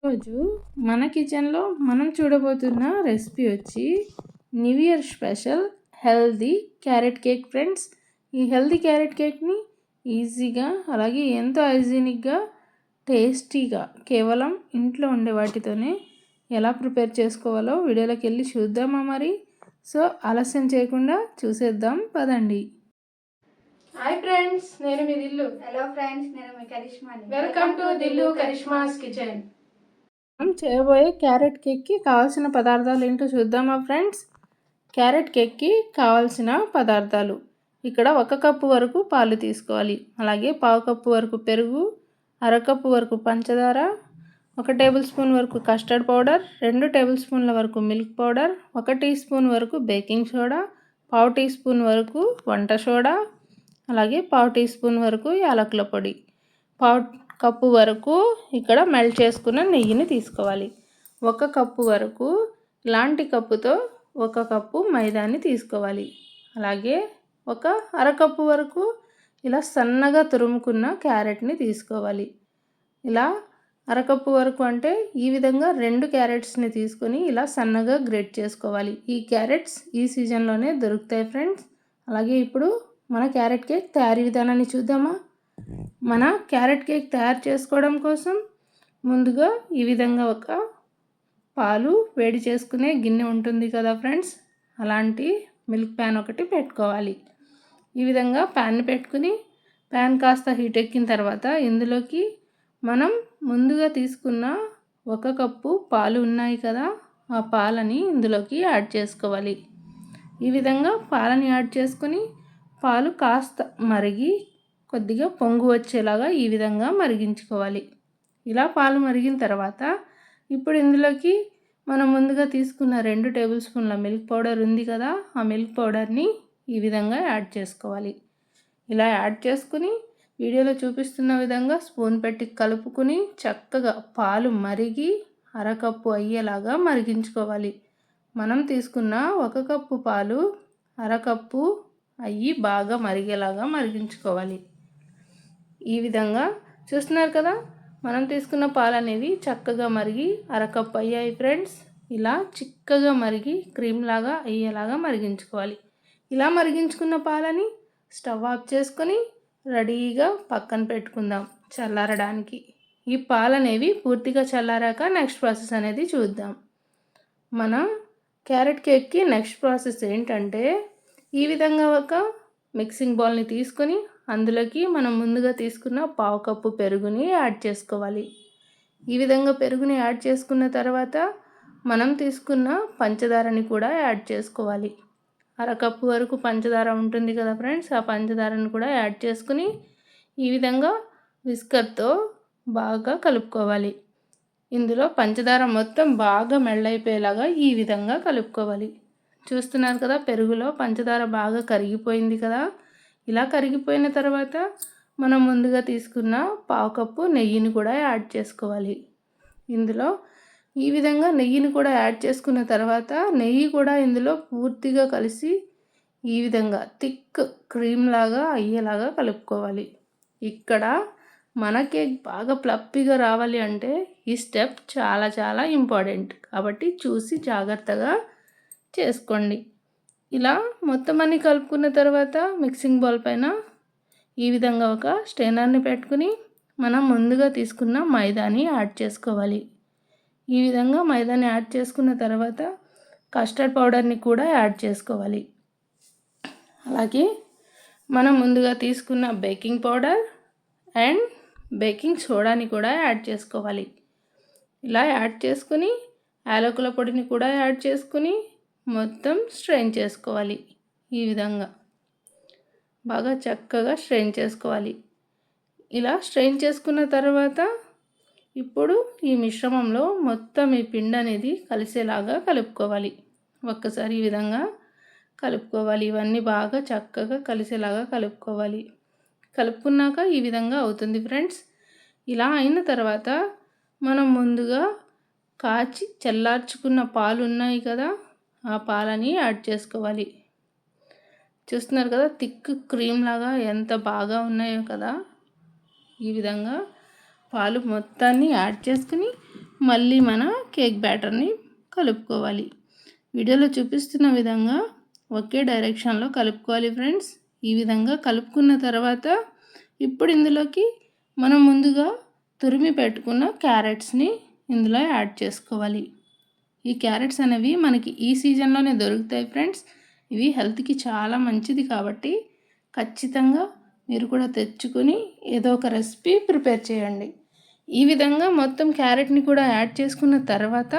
రోజు మన కిచెన్లో మనం చూడబోతున్న రెసిపీ వచ్చి new year special healthy carrot cake friends. ఈ హెల్దీ క్యారెట్ కేక్ని ఈజీగా అలాగే ఎంతో హైజీనిక్గా టేస్టీగా కేవలం ఇంట్లో ఉండే వాటితోనే ఎలా ప్రిపేర్ చేసుకోవాలో వీడియోలోకి వెళ్ళి చూద్దామా మరి. సో ఆలస్యం చేయకుండా చూసేద్దాం పదండి. హాయ్ ఫ్రెండ్స్, నేను మీ దిల్లు. హలో ఫ్రెండ్స్, నేను మీ కరిష్మాని. Welcome to Dillu Karishma's kitchen. మనం చేయబోయే క్యారెట్ కేక్కి కావాల్సిన పదార్థాలు ఏంటో చూద్దామా ఫ్రెండ్స్. క్యారెట్ కేక్కి కావాల్సిన పదార్థాలు ఇక్కడ 1 కప్పు వరకు పాలు తీసుకోవాలి, అలాగే 1/2 కప్పు వరకు పెరుగు, 1/2 కప్పు వరకు పంచదార, 1 టేబుల్ స్పూన్ వరకు కస్టర్డ్ పౌడర్, 2 టేబుల్ స్పూన్ల వరకు మిల్క్ పౌడర్, 1 టీ స్పూన్ వరకు బేకింగ్ సోడా, 1/2 టీ స్పూన్ వరకు వంట సోడా, అలాగే 1/2 టీ స్పూన్ వరకు యాలకుల పొడి, 1/2 కప్పు వరకు ఇక్కడ మెల్ట్ చేసుకున్న నెయ్యిని తీసుకోవాలి. 1 కప్పు వరకు ఇలాంటి కప్పుతో 1 కప్పు మైదాని తీసుకోవాలి. అలాగే 1/2 కప్పు వరకు ఇలా సన్నగా తురుముకున్న క్యారెట్ని తీసుకోవాలి. ఇలా 1/2 కప్పు వరకు అంటే ఈ విధంగా 2 క్యారెట్స్ని తీసుకొని ఇలా సన్నగా గ్రేట్ చేసుకోవాలి. ఈ క్యారెట్స్ ఈ సీజన్లోనే దొరుకుతాయి ఫ్రెండ్స్. అలాగే ఇప్పుడు మన క్యారెట్ కేక్ తయారీ విధానాన్ని చూద్దామా. మన క్యారెట్ కేక్ తయారు చేసుకోవడం కోసం ముందుగా ఈ విధంగా ఒక పాలు వేడి చేసుకునే గిన్నె ఉంటుంది కదా ఫ్రెండ్స్, అలాంటి మిల్క్ ప్యాన్ ఒకటి పెట్టుకోవాలి. ఈ విధంగా ప్యాన్ పెట్టుకుని ప్యాన్ కాస్త హీట్ ఎక్కిన తర్వాత ఇందులోకి మనం ముందుగా తీసుకున్న 1 కప్పు పాలు ఉన్నాయి కదా, ఆ పాలని ఇందులోకి యాడ్ చేసుకోవాలి. ఈ విధంగా పాలని యాడ్ చేసుకొని పాలు కాస్త మరిగి కొద్దిగా పొంగు వచ్చేలాగా ఈ విధంగా మరిగించుకోవాలి. ఇలా పాలు మరిగిన తర్వాత ఇప్పుడు ఇందులోకి మనం ముందుగా తీసుకున్న 2 టేబుల్ స్పూన్ల మిల్క్ పౌడర్ ఉంది కదా, ఆ మిల్క్ పౌడర్ని ఈ విధంగా యాడ్ చేసుకోవాలి. ఇలా యాడ్ చేసుకుని వీడియోలో చూపిస్తున్న విధంగా స్పూన్ పెట్టి కలుపుకుని చక్కగా పాలు మరిగి 1/2 కప్పు అయ్యేలాగా మరిగించుకోవాలి. మనం తీసుకున్న 1 కప్పు పాలు 1/2 కప్పు అయ్యి బాగా మరిగేలాగా మరిగించుకోవాలి. ఈ విధంగా చూస్తున్నారు కదా, మనం తీసుకున్న పాలు అనేవి చక్కగా మరిగి 1/2 కప్పు అయ్యాయి ఫ్రెండ్స్. ఇలా చిక్కగా మరిగి క్రీమ్ లాగా అయ్యేలాగా మరిగించుకోవాలి. ఇలా మరిగించుకున్న పాలని స్టవ్ ఆఫ్ చేసుకొని రెడీగా పక్కన పెట్టుకుందాం చల్లారడానికి. ఈ పాలు అనేవి పూర్తిగా చల్లారాక నెక్స్ట్ ప్రాసెస్ అనేది చూద్దాం. మన క్యారెట్ కేక్కి నెక్స్ట్ ప్రాసెస్ ఏంటంటే ఈ విధంగా ఒక మిక్సింగ్ బౌల్ని తీసుకొని అందులోకి మనం ముందుగా తీసుకున్న 1/2 కప్పు పెరుగుని యాడ్ చేసుకోవాలి. ఈ విధంగా పెరుగుని యాడ్ చేసుకున్న తర్వాత మనం తీసుకున్న పంచదారని కూడా యాడ్ చేసుకోవాలి. 1/2 కప్పు వరకు పంచదార ఉంటుంది కదా ఫ్రెండ్స్, ఆ పంచదారని కూడా యాడ్ చేసుకుని ఈ విధంగా విస్కర్తో బాగా కలుపుకోవాలి. ఇందులో పంచదార మొత్తం బాగా మెల్లైపోయేలాగా ఈ విధంగా కలుపుకోవాలి. చూస్తున్నారు కదా, పెరుగులో పంచదార బాగా కరిగిపోయింది కదా. ఇలా కరిగిపోయిన తర్వాత మనం ముందుగా తీసుకున్న 1/2 కప్పు నెయ్యిని కూడా యాడ్ చేసుకోవాలి. ఇందులో ఈ విధంగా నెయ్యిని కూడా యాడ్ చేసుకున్న తర్వాత నెయ్యి కూడా ఇందులో పూర్తిగా కలిసి ఈ విధంగా థిక్ క్రీమ్ లాగా అయ్యేలాగా కలుపుకోవాలి. ఇక్కడ మన కేక్ బాగా ప్లప్పీగా రావాలి అంటే ఈ స్టెప్ చాలా చాలా ఇంపార్టెంట్, కాబట్టి చూసి జాగ్రత్తగా చేసుకోండి. ఇలా మొత్తం అన్ని కలుపుకున్న తర్వాత మిక్సింగ్ బౌల్ పైన ఈ విధంగా ఒక స్ట్రైనర్ని పెట్టుకుని మనం ముందుగా తీసుకున్న మైదాని యాడ్ చేసుకోవాలి. ఈ విధంగా మైదాని యాడ్ చేసుకున్న తర్వాత కస్టర్డ్ పౌడర్ని కూడా యాడ్ చేసుకోవాలి. అలాగే మనం ముందుగా తీసుకున్న బేకింగ్ పౌడర్ అండ్ బేకింగ్ సోడాని కూడా యాడ్ చేసుకోవాలి. ఇలా యాడ్ చేసుకుని యాలకుల పొడిని కూడా యాడ్ చేసుకుని మొత్తం స్ట్రెయిన్ చేసుకోవాలి. ఈ విధంగా బాగా చక్కగా స్ట్రెయిన్ చేసుకోవాలి. ఇలా స్ట్రెయిన్ చేసుకున్న తర్వాత ఇప్పుడు ఈ మిశ్రమంలో మొత్తం ఈ పిండి అనేది కలిసేలాగా కలుపుకోవాలి. ఒక్కసారి ఈ విధంగా కలుపుకోవాలి. ఇవన్నీ బాగా చక్కగా కలిసేలాగా కలుపుకోవాలి. కలుపుకున్నాక ఈ విధంగా అవుతుంది ఫ్రెండ్స్. ఇలా అయిన తర్వాత మనం ముందుగా కాచి చల్లార్చుకున్న పాలు ఉన్నాయి కదా, ఆ పాలని యాడ్ చేసుకోవాలి. చూస్తున్నారు కదా, థిక్ క్రీమ్ లాగా ఎంత బాగా ఉన్నాయో కదా. ఈ విధంగా పాలు మొత్తాన్ని యాడ్ చేసుకుని మళ్ళీ మన కేక్ బ్యాటర్ని కలుపుకోవాలి. వీడియోలో చూపిస్తున్న విధంగా ఒకే డైరెక్షన్లో కలుపుకోవాలి ఫ్రెండ్స్. ఈ విధంగా కలుపుకున్న తర్వాత ఇప్పుడు ఇందులోకి మనం ముందుగా తురిమి పెట్టుకున్న క్యారెట్స్ని ఇందులో యాడ్ చేసుకోవాలి. ఈ క్యారెట్స్ అనేవి మనకి ఈ సీజన్లోనే దొరుకుతాయి ఫ్రెండ్స్. ఇవి హెల్త్కి చాలా మంచిది కాబట్టి ఖచ్చితంగా మీరు కూడా తెచ్చుకొని ఏదో ఒక రెసిపీ ప్రిపేర్ చేయండి. ఈ విధంగా మొత్తం క్యారెట్ని కూడా యాడ్ చేసుకున్న తర్వాత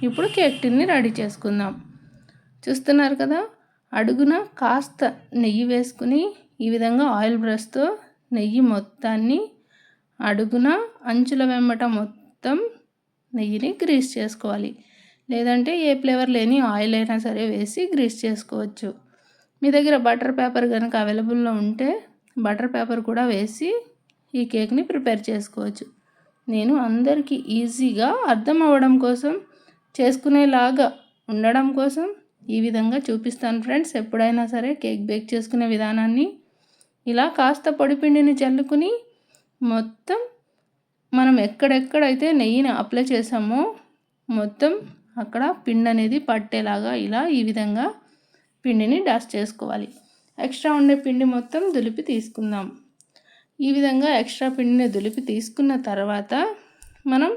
ఇప్పుడు కేక్ టిన్ని రెడీ చేసుకుందాం. చూస్తున్నారు కదా, అడుగున కాస్త నెయ్యి వేసుకుని ఈ విధంగా ఆయిల్ బ్రష్తో నెయ్యి మొత్తాన్ని అడుగున అంచుల వెంబట మొత్తం నెయ్యిని గ్రీస్ చేసుకోవాలి. లేదంటే ఏ ఫ్లేవర్ లేని ఆయిల్ అయినా సరే వేసి గ్రీస్ చేసుకోవచ్చు. మీ దగ్గర బటర్ పేపర్ కనుక అవైలబుల్లో ఉంటే బటర్ పేపర్ కూడా వేసి ఈ కేక్ని ప్రిపేర్ చేసుకోవచ్చు. నేను అందరికీ ఈజీగా అర్థం అవ్వడం కోసం, చేసుకునేలాగా ఉండడం కోసం ఈ విధంగా చూపిస్తాను ఫ్రెండ్స్. ఎప్పుడైనా సరే కేక్ బేక్ చేసుకునే విధానాన్ని ఇలా కాస్త పొడిపిండిని చల్లుకుని మొత్తం మనం ఎక్కడెక్కడైతే నెయ్యిని అప్లై చేసామో మొత్తం అక్కడ పిండి అనేది పట్టేలాగా ఇలా ఈ విధంగా పిండిని డస్ట్ చేసుకోవాలి. ఎక్స్ట్రా ఉండే పిండి మొత్తం దులిపి తీసుకుందాం. ఈ విధంగా ఎక్స్ట్రా పిండిని దులిపి తీసుకున్న తర్వాత మనం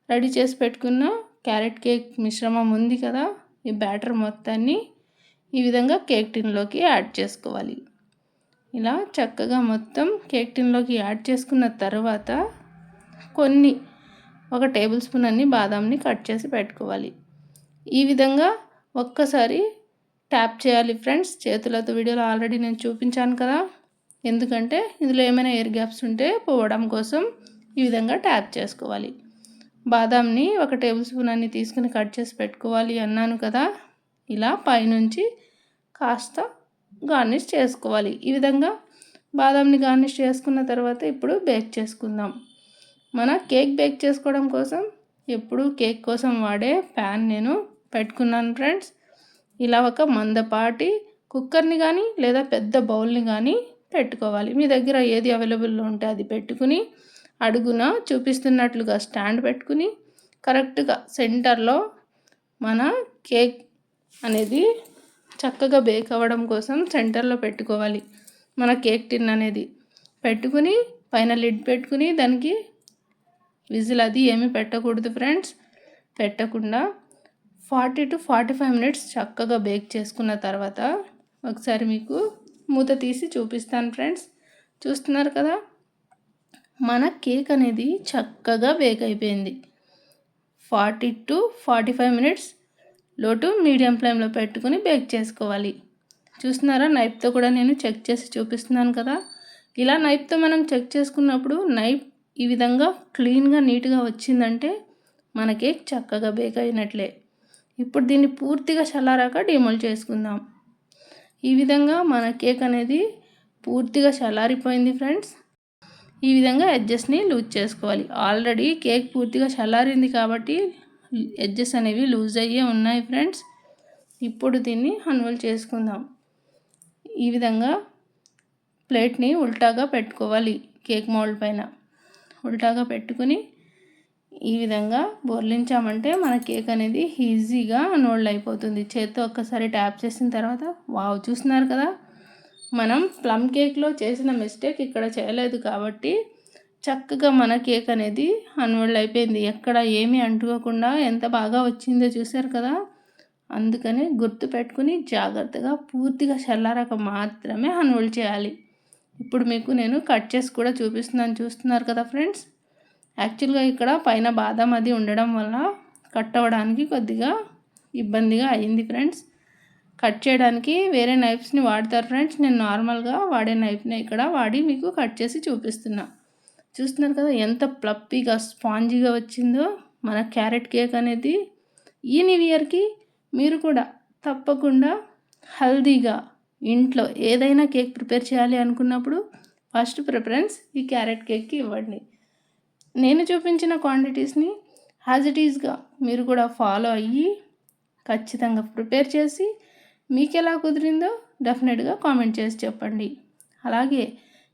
రెడీ చేసి పెట్టుకున్న క్యారెట్ కేక్ మిశ్రమం ఉంది కదా, ఈ బ్యాటర్ మొత్తాన్ని ఈ విధంగా కేక్ టిన్లోకి యాడ్ చేసుకోవాలి. ఇలా చక్కగా మొత్తం కేక్ టిన్లోకి యాడ్ చేసుకున్న తర్వాత ఒక టేబుల్ స్పూన్ అన్ని బాదాంని కట్ చేసి పెట్టుకోవాలి. ఈ విధంగా ఒక్కసారి ట్యాప్ చేయాలి ఫ్రెండ్స్ చేతులతో. వీడియోలో ఆల్రెడీ నేను చూపించాను కదా, ఎందుకంటే ఇందులో ఏమైనా ఎయిర్ గ్యాప్స్ ఉంటే పోవడం కోసం ఈ విధంగా ట్యాప్ చేసుకోవాలి. బాదాంని ఒక టేబుల్ స్పూన్ అన్ని తీసుకుని కట్ చేసి పెట్టుకోవాలి అన్నాను కదా. ఇలా పైనుంచి కాస్త గార్నిష్ చేసుకోవాలి. ఈ విధంగా బాదాంని గార్నిష్ చేసుకున్న తర్వాత ఇప్పుడు బేక్ చేసుకుందాం. మన కేక్ బేక్ చేసుకోవడం కోసం ఎప్పుడు కేక్ కోసం వాడే ప్యాన్ నేను పెట్టుకున్నాను ఫ్రెండ్స్. ఇలా ఒక మందపాటి కుక్కర్ని కానీ లేదా పెద్ద బౌల్ని కానీ పెట్టుకోవాలి. మీ దగ్గర ఏది అవైలబుల్లో ఉంటే అది పెట్టుకుని అడుగున చూపిస్తున్నట్లుగా స్టాండ్ పెట్టుకుని కరెక్ట్గా సెంటర్లో మన కేక్ అనేది చక్కగా బేక్ అవ్వడం కోసం సెంటర్లో పెట్టుకోవాలి. మన కేక్ టిన్ అనేది పెట్టుకుని పైన లిడ్ పెట్టుకుని దానికి విజిల్ అది ఏమీ పెట్టకూడదు ఫ్రెండ్స్. పెట్టకుండా 40 to 45 మినిట్స్ చక్కగా బేక్ చేసుకున్న తర్వాత ఒకసారి మీకు మూత తీసి చూపిస్తాను ఫ్రెండ్స్. చూస్తున్నారు కదా, మన కేక్ అనేది చక్కగా బేక్ అయిపోయింది. 40 to 45 మినిట్స్ లో టు మీడియం ఫ్లేమ్లో పెట్టుకుని బేక్ చేసుకోవాలి. చూస్తున్నారా, నైఫ్తో కూడా నేను చెక్ చేసి చూపిస్తున్నాను కదా. ఇలా నైఫ్తో మనం చెక్ చేసుకున్నప్పుడు నైఫ్ ఈ విధంగా క్లీన్గా నీట్గా వచ్చిందంటే మన కేక్ చక్కగా బేక్ అయినట్లే. ఇప్పుడు దీన్ని పూర్తిగా చల్లారాక డిమోల్డ్ చేసుకుందాం. ఈ విధంగా మన కేక్ అనేది పూర్తిగా చల్లారిపోయింది ఫ్రెండ్స్. ఈ విధంగా ఎడ్జెస్ని లూజ్ చేసుకోవాలి. ఆల్రెడీ కేక్ పూర్తిగా చల్లారింది కాబట్టి ఎడ్జెస్ అనేవి లూజ్ అయ్యే ఉన్నాయి ఫ్రెండ్స్. ఇప్పుడు దీన్ని అన్రోల్ చేసుకుందాం. ఈ విధంగా ప్లేట్ని ఉల్టాగా పెట్టుకోవాలి. కేక్ మౌల్డ్ పైన ఉల్టాగా పెట్టుకుని ఈ విధంగా బోర్లించామంటే మన కేక్ అనేది ఈజీగా అన్రోల్డ్ అయిపోతుంది. చేత్తో ఒక్కసారి ట్యాప్ చేసిన తర్వాత వావ్, చూస్తున్నారు కదా, మనం ప్లమ్ కేక్లో చేసిన మిస్టేక్ ఇక్కడ చేయలేదు కాబట్టి చక్కగా మన కేక్ అనేది అన్రోల్డ్ అయిపోయింది. ఎక్కడ ఏమీ అంటుకోకుండా ఎంత బాగా వచ్చిందో చూసారు కదా. అందుకని గుర్తు పెట్టుకుని జాగ్రత్తగా పూర్తిగా చల్లారాక మాత్రమే అన్రోల్ చేయాలి. ఇప్పుడు మీకు నేను కట్ చేసి కూడా చూపిస్తున్నాను. చూస్తున్నారు కదా ఫ్రెండ్స్. యాక్చువల్గా ఇక్కడ పైన బాదం అది ఉండడం వల్ల కట్ అవ్వడానికి కొద్దిగా ఇబ్బందిగా అయింది ఫ్రెండ్స్. కట్ చేయడానికి వేరే నైఫ్స్ని వాడతారు ఫ్రెండ్స్. నేను నార్మల్గా వాడే నైఫ్ని ఇక్కడ వాడి మీకు కట్ చేసి చూపిస్తున్నా. చూస్తున్నారు కదా ఎంత ప్లప్పీగా స్పాంజీగా వచ్చిందో మన క్యారెట్ కేక్ అనేది. ఈ న్యూ ఇయర్కి మీరు కూడా తప్పకుండా హెల్దీగా ఇంట్లో ఏదైనా కేక్ ప్రిపేర్ చేయాలి అనుకున్నప్పుడు ఫస్ట్ ప్రిఫరెన్స్ ఈ క్యారెట్ కేక్కి ఇవ్వండి. నేను చూపించిన క్వాంటిటీస్ని యాజ్ ఇట్ ఈజ్గా మీరు కూడా ఫాలో అయ్యి ఖచ్చితంగా ప్రిపేర్ చేసి మీకు ఎలా కుదిరిందో డెఫినెట్గా కామెంట్ చేసి చెప్పండి. అలాగే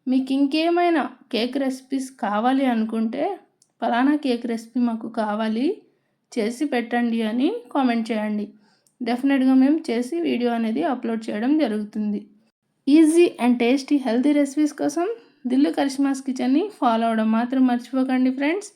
మీకు ఇంకేమైనా కేక్ రెసిపీస్ కావాలి అనుకుంటే ఫలానా కేక్ రెసిపీ మాకు కావాలి, చేసి పెట్టండి అని కామెంట్ చేయండి. డెఫినెట్గా మేము చేసి వీడియో అనేది అప్లోడ్ చేయడం జరుగుతుంది. Easy and tasty healthy recipes కోసం దిల్లు కరిష్మాస్ కిచెన్ని ఫాలో అవ్వడం మాత్రం మర్చిపోకండి ఫ్రెండ్స్.